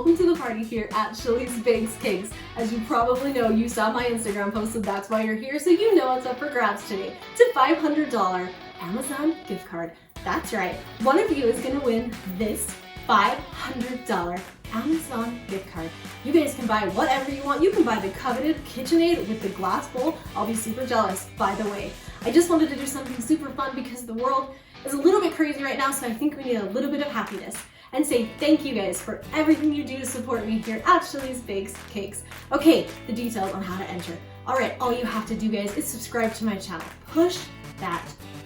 welcome to the party here at Chaleese Bakes Cakes. As you probably know, you saw my Instagram post, so that's why you're here, so you know what's up for grabs today. It's a $500 Amazon gift card. That's right, one of you is gonna win this $500 Amazon gift card. You guys can buy whatever you want. You can buy the coveted KitchenAid with the glass bowl. I'll be super jealous, by the way. I just wanted to do something super fun because the world is a little bit crazy right now, so I think we need a little bit of happiness. And say thank you guys for everything you do to support me here at Chaleese Bakes Cakes. Okay, the details on how to enter. Alright, all you have to do, guys, is subscribe to my channel. Push that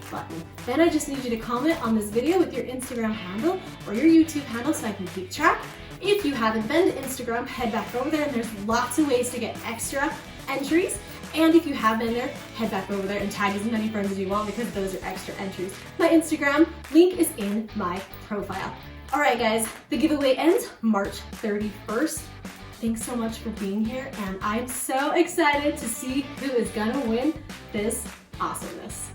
button. Then I just need you to comment on this video with your Instagram handle or your YouTube handle so I can keep track. If you haven't been to Instagram, head back over there and there's lots of ways to get extra entries. And if you have been there, head back over there and tag as many friends as you want because those are extra entries. My Instagram link is in my profile. Alright guys, the giveaway ends March 31st. Thanks so much for being here and I'm so excited to see who is gonna win this awesomeness.